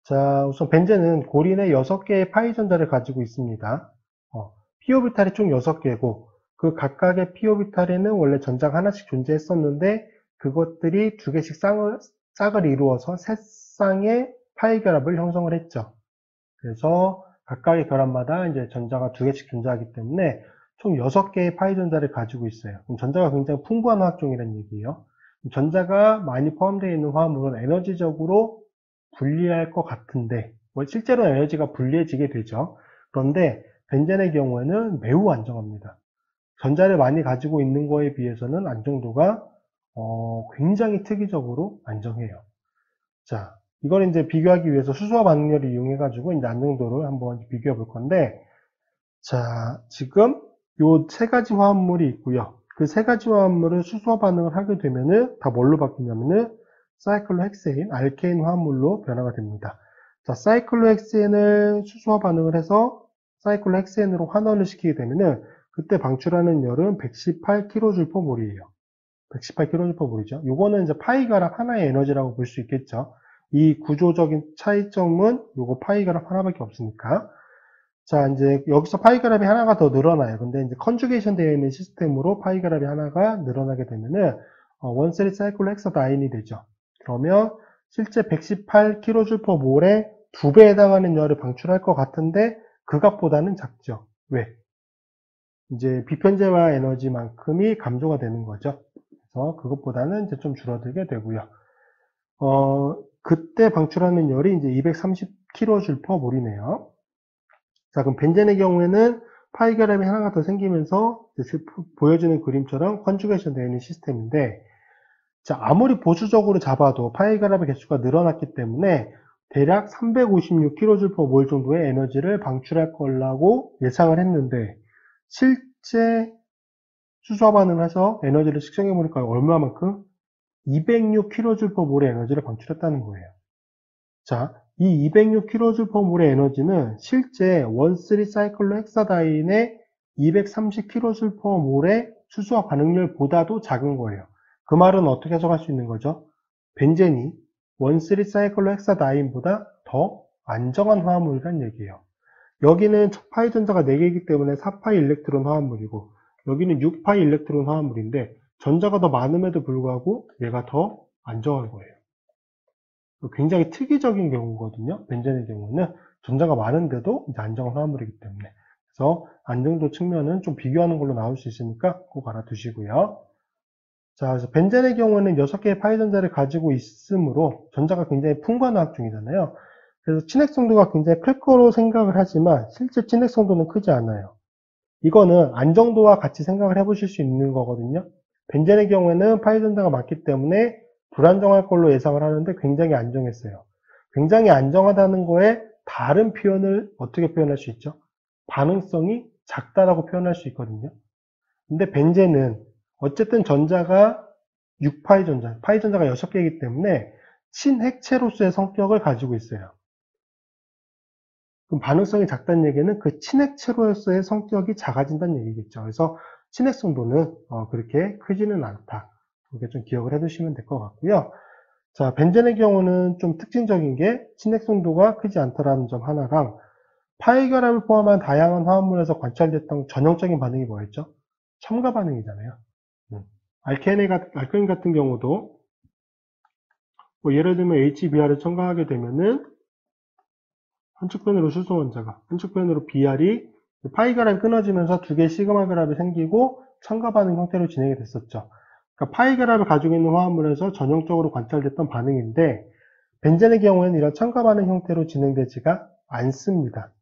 자, 우선 벤젠은 고린의 6개의 파이 전자를 가지고 있습니다. p 오비탈이 총 6개고 그 각각의 p 오비탈에는 원래 전자가 하나씩 존재했었는데 그것들이 2개씩 짝을 이루어서 세 쌍의 파이 결합을 형성을 했죠. 그래서 각각의 결합마다 이제 전자가 2개씩 존재하기 때문에 총 6개의 파이 전자를 가지고 있어요. 그럼 전자가 굉장히 풍부한 화학종이라는 얘기예요. 전자가 많이 포함되어 있는 화합물은 에너지적으로 분리할 것 같은데, 실제로 에너지가 분리해지게 되죠. 그런데 벤젠의 경우에는 매우 안정합니다. 전자를 많이 가지고 있는 거에 비해서는 안정도가 굉장히 특이적으로 안정해요. 자, 이걸 이제 비교하기 위해서 수소화 반응열을 이용해가지고 이제 안정도를 한번 비교해 볼 건데, 자, 지금 요 3가지 화합물이 있고요. 그 3가지 화합물을 수소화 반응을 하게 되면은 다 뭘로 바뀌냐면은 사이클로헥세인, 알케인 화합물로 변화가 됩니다. 자, 사이클로헥세인을 수소화 반응을 해서 사이클로헥세인으로 환원을 시키게 되면은 그때 방출하는 열은 118kJmol이에요. 118kJmol이죠. 요거는 이제 파이 결합 하나의 에너지라고 볼 수 있겠죠. 이 구조적인 차이점은 요거 파이 결합 하나밖에 없으니까. 자, 이제 여기서 파이 결합이 하나가 더 늘어나요. 근데 이제 컨주게이션 되어 있는 시스템으로 파이 결합이 하나가 늘어나게 되면은 원세리 사이클로 헥사다인이 되죠. 그러면 실제 118kJmol의 2배에 해당하는 열을 방출할 것 같은데 그 값보다는 작죠. 왜? 이제 비편재화 에너지만큼이 감소가 되는 거죠. 그래서 그것보다는 이제 좀 줄어들게 되고요. 그때 방출하는 열이 이제 230kJmol이네요. 자, 그럼 벤젠의 경우에는 파이 결합이 하나가 더 생기면서 보여지는 그림처럼 컨주게이션 되어 있는 시스템인데, 자, 아무리 보수적으로 잡아도 파이 결합의 개수가 늘어났기 때문에 대략 356kJmol 정도의 에너지를 방출할 거라고 예상을 했는데, 실제 수소화 반응을 해서 에너지를 측정해 보니까 얼마만큼? 206kJmol의 에너지를 방출했다는 거예요. 자, 이 206kJmol의 에너지는 실제 원쓰리 사이클로 헥사다인의 230kJmol의 수소화 반응률보다도 작은 거예요. 그 말은 어떻게 해석할 수 있는 거죠? 벤젠이 원쓰리 사이클로 헥사다인보다 더 안정한 화합물이란 얘기예요. 여기는 파이 전자가 4개이기 때문에 4파이 일렉트론 화합물이고 여기는 6파이 일렉트론 화합물인데 전자가 더 많음에도 불구하고 얘가 더 안정한 거예요. 굉장히 특이적인 경우거든요. 벤젠의 경우는 전자가 많은데도 이제 안정한 화합물이기 때문에. 그래서 안정도 측면은 좀 비교하는 걸로 나올 수 있으니까 꼭 알아두시고요. 자, 그래서 벤젠의 경우는 6개의 파이 전자를 가지고 있으므로 전자가 굉장히 풍부한 화학종이잖아요. 그래서 친핵성도가 굉장히 클 거로 생각을 하지만 실제 친핵성도는 크지 않아요. 이거는 안정도와 같이 생각을 해보실 수 있는 거거든요. 벤젠의 경우에는 파이 전자가 많기 때문에 불안정할 걸로 예상을 하는데 굉장히 안정했어요. 굉장히 안정하다는 거에 다른 표현을 어떻게 표현할 수 있죠? 반응성이 작다라고 표현할 수 있거든요. 근데 벤젠은 어쨌든 전자가 6파이 전자, 파이 전자가 6개이기 때문에 친핵체로서의 성격을 가지고 있어요. 그럼 반응성이 작다는 얘기는 그 친핵체로서의 성격이 작아진다는 얘기겠죠. 그래서 친핵성도는 그렇게 크지는 않다. 이렇게 좀 기억을 해두시면 될 것 같고요. 자, 벤젠의 경우는 좀 특징적인 게 친핵성도가 크지 않다라는 점 하나랑 파이 결합을 포함한 다양한 화합물에서 관찰됐던 전형적인 반응이 뭐였죠? 첨가 반응이잖아요. 알케인 같은 경우도 뭐 예를 들면 HBr을 첨가하게 되면은 한쪽편으로 수소 원자가, 한쪽편으로 Br이 파이 결합이 끊어지면서 2개의 시그마 결합이 생기고 첨가 반응 형태로 진행이 됐었죠. 그러니까 파이 결합을 가지고 있는 화합물에서 전형적으로 관찰됐던 반응인데 벤젠의 경우에는 이런 첨가 반응 형태로 진행되지가 않습니다.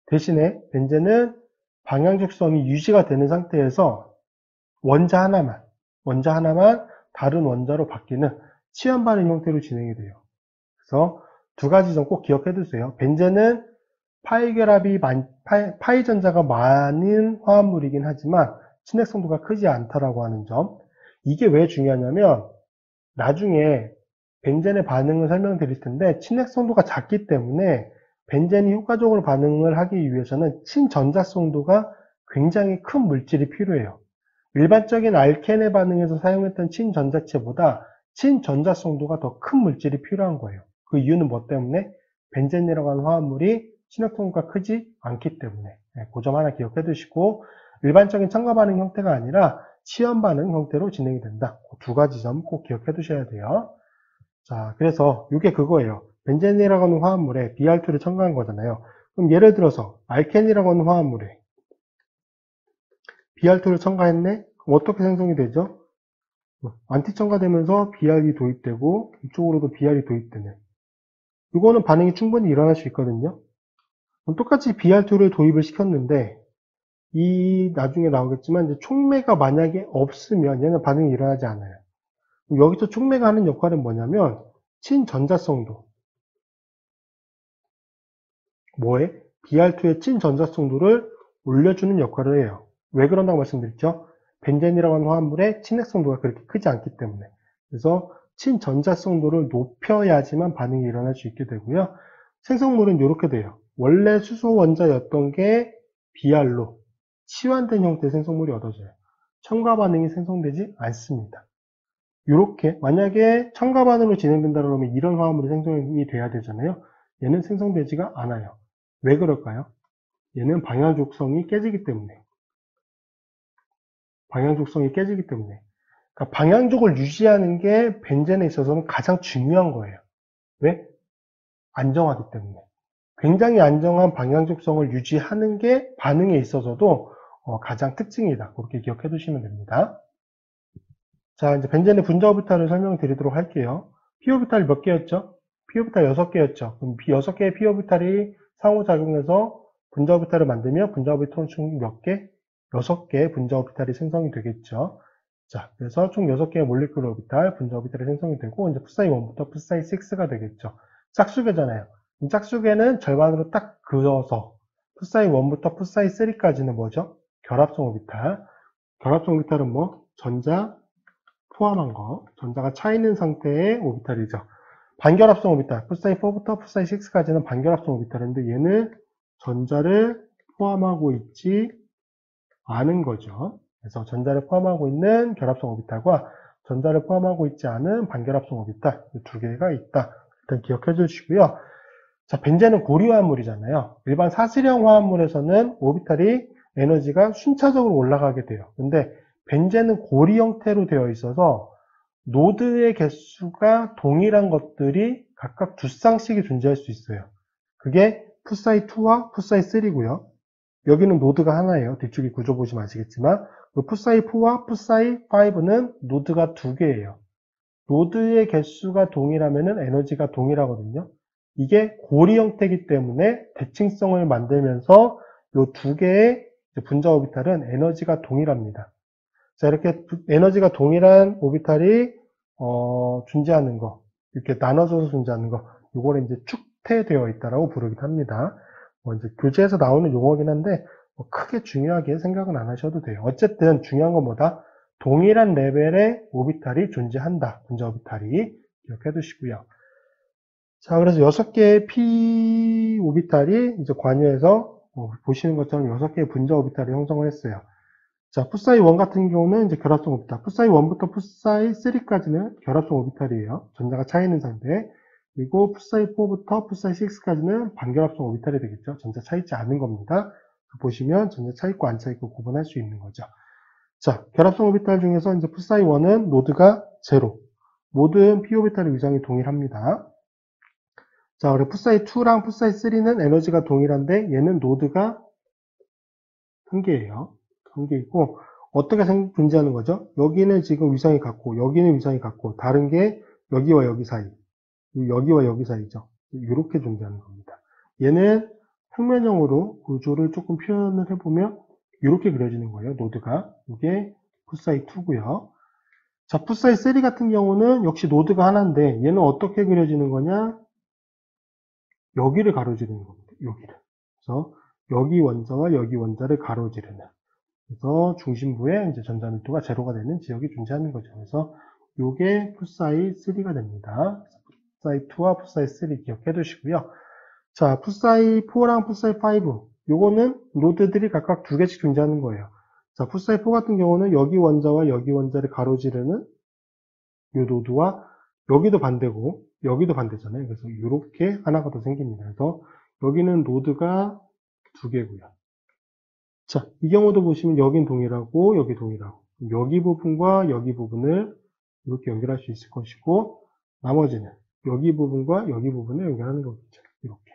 대신에 벤젠은 방향적성이 유지가 되는 상태에서 원자 하나만 다른 원자로 바뀌는 치연 반응 형태로 진행이 돼요. 그래서 2가지 점 꼭 기억해 두세요. 벤젠은 파이 전자가 많은 화합물이긴 하지만 친핵성도가 크지 않다라고 하는 점. 이게 왜 중요하냐면 나중에 벤젠의 반응을 설명드릴 텐데 친핵성도가 작기 때문에 벤젠이 효과적으로 반응을 하기 위해서는 친전자성도가 굉장히 큰 물질이 필요해요. 일반적인 알켄의 반응에서 사용했던 친전자체보다 친전자성도가 더 큰 물질이 필요한 거예요. 그 이유는 뭐 때문에? 벤젠이라고 하는 화합물이 친핵 성도가 크지 않기 때문에 그 점 하나 기억해 두시고 일반적인 첨가 반응 형태가 아니라 치연 반응 형태로 진행이 된다. 두 가지 점 꼭 기억해 두셔야 돼요. 자, 그래서 이게 그거예요. 벤젠이라고 하는 화합물에 Br2를 첨가한 거잖아요. 그럼 예를 들어서 알켄이라고 하는 화합물에 Br2를 첨가했네? 그럼 어떻게 생성이 되죠? 안티 첨가되면서 Br이 도입되고 이쪽으로도 Br이 도입되네. 이거는 반응이 충분히 일어날 수 있거든요. 그럼 똑같이 Br2를 도입을 시켰는데 나중에 나오겠지만 이제 촉매가 만약에 없으면 얘는 반응이 일어나지 않아요. 여기서 촉매가 하는 역할은 뭐냐면 친전자성도 뭐에? Br2의 친전자성도를 올려주는 역할을 해요. 왜 그런다고 말씀드렸죠? 벤젠이라고 하는 화합물의 친핵성도가 그렇게 크지 않기 때문에. 그래서 친전자성도를 높여야지만 반응이 일어날 수 있게 되고요. 생성물은 이렇게 돼요. 원래 수소 원자였던 게 Br로 치환된 형태의 생성물이 얻어져요. 첨가 반응이 생성되지 않습니다. 이렇게 만약에 첨가 반응으로 진행된다 그러면 이런 화합물이 생성이 돼야 되잖아요. 얘는 생성되지가 않아요. 왜 그럴까요? 얘는 방향족성이 깨지기 때문에. 그러니까 방향족을 유지하는 게 벤젠에 있어서는 가장 중요한 거예요. 왜? 안정하기 때문에. 굉장히 안정한 방향족성을 유지하는 게 반응에 있어서도 가장 특징이다. 그렇게 기억해 두시면 됩니다. 자, 이제 벤젠의 분자 오비탈을 설명드리도록 할게요. p 오비탈이 몇 개였죠? p 오비탈 6개였죠. 그럼 6개의 p 오비탈이 상호작용해서 분자 오비탈을 만들면 분자 오비탈은 총 몇 개? 6개의 분자 오비탈이 생성이 되겠죠. 자, 그래서 총 6개의 몰리큘러 오비탈, 분자 오비탈이 생성이 되고 이제 푸사이 1부터 푸사이 6가 되겠죠. 짝수계잖아요. 짝수계는 절반으로 딱 그어서 푸사이 1부터 푸사이 3까지는 뭐죠? 결합성 오비탈. 결합성 오비탈은 뭐? 전자 포함한 거. 전자가 차 있는 상태의 오비탈이죠. 반결합성 오비탈. 푸사이 4부터 푸사이 6까지는 반결합성 오비탈인데 얘는 전자를 포함하고 있지 않은 거죠. 그래서 전자를 포함하고 있는 결합성 오비탈과 전자를 포함하고 있지 않은 반결합성 오비탈 두 개가 있다. 일단 기억해 주시고요. 자, 벤젠은 고리 화합물이잖아요. 일반 사슬형 화합물에서는 오비탈이 에너지가 순차적으로 올라가게 돼요. 근데 벤젠은 고리 형태로 되어 있어서 노드의 개수가 동일한 것들이 각각 두 쌍씩이 존재할 수 있어요. 그게 푸사이 2와 푸사이 3고요. 여기는 노드가 하나예요. 뒤쪽에 구조 보시면 아시겠지만 푸사이 4와 푸사이 5는 노드가 두 개예요. 노드의 개수가 동일하면 에너지가 동일하거든요. 이게 고리 형태이기 때문에 대칭성을 만들면서 이 두 개의 분자 오비탈은 에너지가 동일합니다. 자, 이렇게 에너지가 동일한 오비탈이 존재하는 거, 이렇게 나눠져서 존재하는 거, 이걸 이제 축태되어 있다라고 부르기도 합니다. 이제 교재에서 나오는 용어긴 한데 크게 중요하게 생각은 안 하셔도 돼요. 어쨌든 중요한 건 뭐다? 동일한 레벨의 오비탈이 존재한다. 분자 오비탈이 기억해 두시고요. 자, 그래서 6개의 p 오비탈이 이제 관여해서 보시는 것처럼 6개의 분자 오비탈이 형성을 했어요. 자, 푸사이 1 같은 경우는 이제 결합성 오비탈. 푸사이 1부터 푸사이 3까지는 결합성 오비탈이에요. 전자가 차 있는 상태. 그리고 푸사이 4부터 푸사이 6까지는 반결합성 오비탈이 되겠죠. 전자 차 있지 않은 겁니다. 보시면 전자 차 있고 안 차 있고 구분할 수 있는 거죠. 자, 결합성 오비탈 중에서 이제 푸사이 1은 노드가 0. 모든 p 오비탈의 위상이 동일합니다. 자, 그리고 푸사이 2랑 푸사이 3는 에너지가 동일한데 얘는 노드가 한 개예요. 한 개 있고 어떻게 존재하는 거죠? 여기는 지금 위상이 같고 여기는 위상이 같고 다른 게 여기와 여기 사이, 여기와 여기 사이죠. 이렇게 존재하는 겁니다. 얘는 평면형으로 구조를 조금 표현을 해보면 이렇게 그려지는 거예요. 노드가. 이게 푸사이 2고요. 자, 푸사이 3 같은 경우는 역시 노드가 하나인데 얘는 어떻게 그려지는 거냐? 여기를 가로지르는 겁니다. 여기를. 그래서 여기 원자와 여기 원자를 가로지르는. 그래서 중심부에 이제 전자 밀도가 제로가 되는 지역이 존재하는 거죠. 그래서 이게 푸사이 3가 됩니다. 푸사이 2와 푸사이 3 기억해 두시고요. 자, 푸사이 4랑 푸사이 5. 요거는 노드들이 각각 두 개씩 존재하는 거예요. 자, 푸사이 4 같은 경우는 여기 원자와 여기 원자를 가로지르는 요 노드와 여기도 반대고 여기도 반대잖아요. 그래서 이렇게 하나가 더 생깁니다. 그래서 여기는 노드가 두 개고요. 자, 이 경우도 보시면 여긴 동일하고 여기 동일하고 여기 부분과 여기 부분을 이렇게 연결할 수 있을 것이고 나머지는 여기 부분과 여기 부분을 연결하는 거겠죠. 이렇게.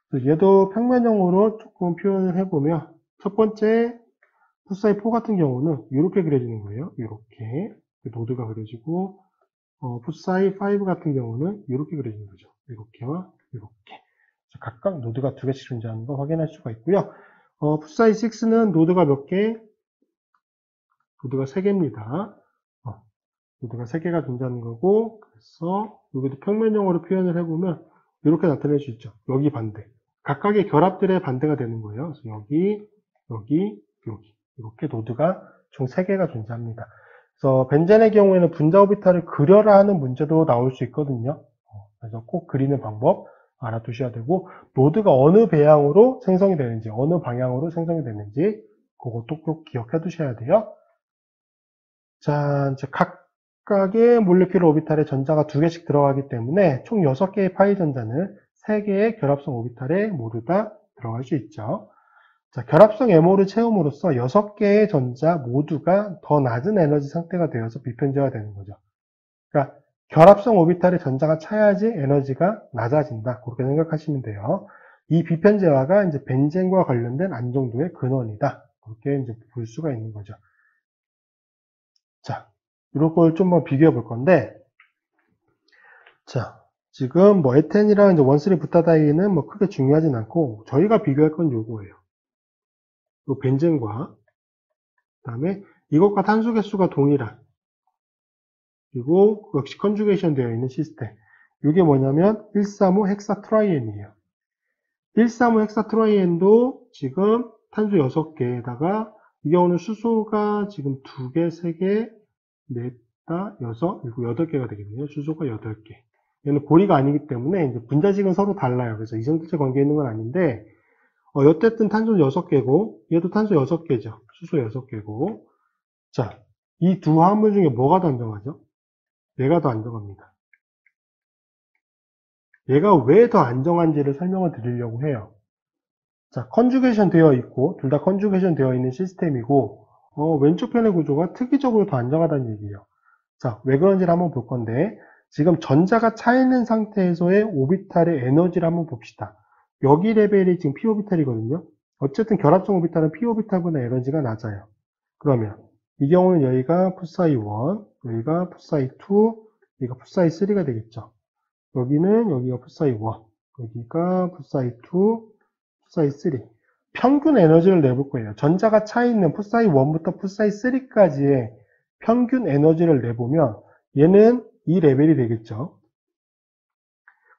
그래서 얘도 평면형으로 조금 표현을 해보면 첫 번째 풋사이 4 같은 경우는 이렇게 그려지는 거예요. 이렇게 노드가 그려지고 풋사이 5 같은 경우는 이렇게 그려지는 거죠. 이렇게와 이렇게. 각각 노드가 두 개씩 존재하는 거 확인할 수가 있고요. 풋사이 6는 노드가 몇 개? 노드가 3개입니다. 노드가 3개가 존재하는 거고, 그래서 여기도 평면형으로 표현을 해보면 이렇게 나타낼 수 있죠. 여기 반대. 각각의 결합들의 반대가 되는 거예요. 그래서 여기, 여기, 여기. 이렇게 노드가 총 3개가 존재합니다. 그래서 벤젠의 경우에는 분자 오비탈을 그려라 하는 문제도 나올 수 있거든요. 그래서 꼭 그리는 방법 알아두셔야 되고, 노드가 어느 배양으로 생성이 되는지, 어느 방향으로 생성이 되는지, 그것도 꼭 기억해 두셔야 돼요. 자, 이제 각각의 몰레큘러 오비탈에 전자가 2개씩 들어가기 때문에 총 6개의 파이 전자는 3개의 결합성 오비탈에 모두 다 들어갈 수 있죠. 자, 결합성 MO를 채움으로써 6개의 전자 모두가 더 낮은 에너지 상태가 되어서 비편제가 되는 거죠. 그러니까 결합성 오비탈에 전자가 차야지 에너지가 낮아진다. 그렇게 생각하시면 돼요. 이 비편제화가 이제 벤젠과 관련된 안정도의 근원이다. 그렇게 이제 볼 수가 있는 거죠. 자, 이런 걸 좀 비교해 볼 건데, 자, 지금 뭐 에텐이랑 이제 원쓰리 부타다이는 뭐 크게 중요하진 않고, 저희가 비교할 건 요거예요. 요 벤젠과, 그 다음에 이것과 탄소 개수가 동일한, 그리고 역시 컨주게이션 되어 있는 시스템. 이게 뭐냐면 135 헥사트라이엔이에요. 135 헥사트라이엔도 지금 탄소 6개에다가 이 경우는 수소가 지금 2개, 3개, 4, 6, 그리고 8개가 되겠네요. 수소가 8개. 얘는 고리가 아니기 때문에 이제 분자식은 서로 달라요. 그래서 이정도체 관계에 있는 건 아닌데 어쨌든 탄소 6개고 얘도 탄소 6개죠. 수소 6개고 자, 이 두 화합물 중에 뭐가 더 안정하죠? 얘가 더 안정합니다. 얘가 왜 더 안정한지를 설명을 드리려고 해요. 자, 컨주게이션 되어 있고 둘 다 컨주게이션 되어 있는 시스템이고 왼쪽 편의 구조가 특이적으로 더 안정하다는 얘기예요. 자, 왜 그런지를 한번 볼 건데 지금 전자가 차 있는 상태에서의 오비탈의 에너지를 한번 봅시다. 여기 레벨이 지금 p 오비탈이거든요. 어쨌든 결합성 오비탈은 p 오비탈보다 에너지가 낮아요. 그러면 이 경우는 여기가 풋사이 1, 여기가 풋사이 2, 여기가 풋사이 3가 되겠죠. 여기는 여기가 풋사이 1, 여기가 풋사이 2, 풋사이 3. 평균 에너지를 내볼 거예요. 전자가 차 있는 풋사이 1부터 풋사이 3까지의 평균 에너지를 내보면 얘는 이 레벨이 되겠죠.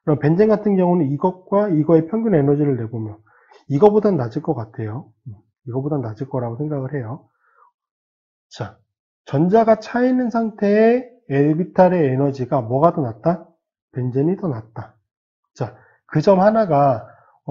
그럼 벤젠 같은 경우는 이것과 이거의 평균 에너지를 내보면 이거보단 낮을 것 같아요. 이거보단 낮을 거라고 생각을 해요. 자, 전자가 차 있는 상태의 엘비탈의 에너지가 뭐가 더 낮다? 벤젠이 더 낮다. 자, 그 점 하나가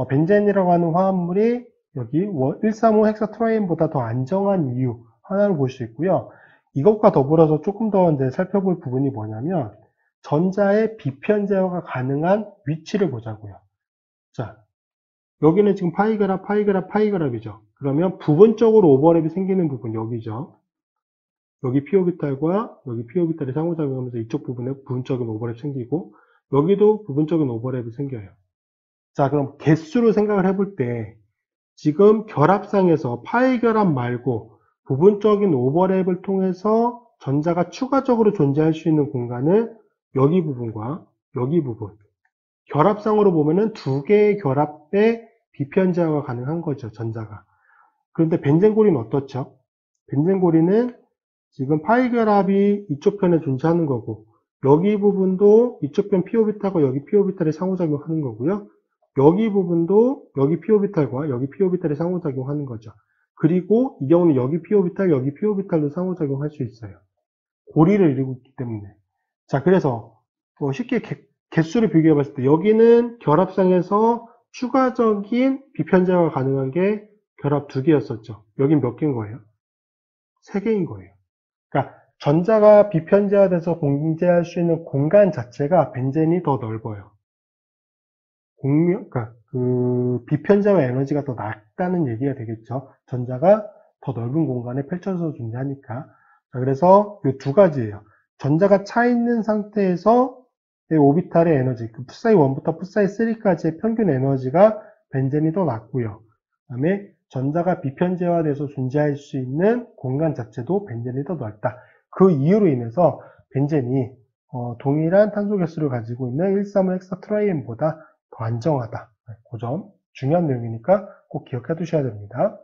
벤젠이라고 하는 화합물이 여기 135 헥사트라이엔보다 더 안정한 이유 하나를 볼 수 있고요. 이것과 더불어서 조금 더 이제 살펴볼 부분이 뭐냐면 전자의 비편제화가 가능한 위치를 보자고요. 자, 여기는 지금 파이그랍, 파이그랍, 파이그랍이죠. 그러면 부분적으로 오버랩이 생기는 부분 여기죠. 여기 p-오비탈과 여기 p-오비탈이 상호작용하면서 이쪽 부분에 부분적인 오버랩 생기고 여기도 부분적인 오버랩이 생겨요. 자, 그럼 개수로 생각을 해볼 때 지금 결합상에서 파이 결합 말고 부분적인 오버랩을 통해서 전자가 추가적으로 존재할 수 있는 공간은 여기 부분과 여기 부분. 결합상으로 보면은 두 개의 결합에 비편제화가 가능한 거죠, 전자가. 그런데 벤젠고리는 어떻죠? 벤젠고리는 지금 파이 결합이 이쪽 편에 존재하는 거고, 여기 부분도 이쪽 편 p-오비탈과 여기 p-오비탈이 상호작용하는 거고요. 여기 부분도 여기 p-오비탈과 여기 p-오비탈이 상호작용하는 거죠. 그리고 이 경우는 여기 p-오비탈, 여기 p-오비탈도 상호작용할 수 있어요. 고리를 이루고 있기 때문에. 자, 그래서 쉽게 개수를 비교해 봤을 때 여기는 결합상에서 추가적인 비편제화가 가능한 게 결합 2개였었죠. 여긴 몇 개인 거예요? 3개인 거예요. 그러니까 전자가 비편재화돼서 공재할 수 있는 공간 자체가 벤젠이 더 넓어요. 그러니까 그 비편재화 에너지가 더 낮다는 얘기가 되겠죠. 전자가 더 넓은 공간에 펼쳐서 존재하니까. 자, 그래서 이 두 가지예요. 전자가 차 있는 상태에서 오비탈의 에너지, 그 푸사이 1부터 푸사이 3까지의 평균 에너지가 벤젠이 더 낮고요. 그 다음에 전자가 비편재화돼서 존재할 수 있는 공간 자체도 벤젠이 더 넓다. 그 이유로 인해서 벤젠이 동일한 탄소 개수를 가지고 있는 135 헥사트라이엔보다 더 안정하다. 그 점 중요한 내용이니까 꼭 기억해 두셔야 됩니다.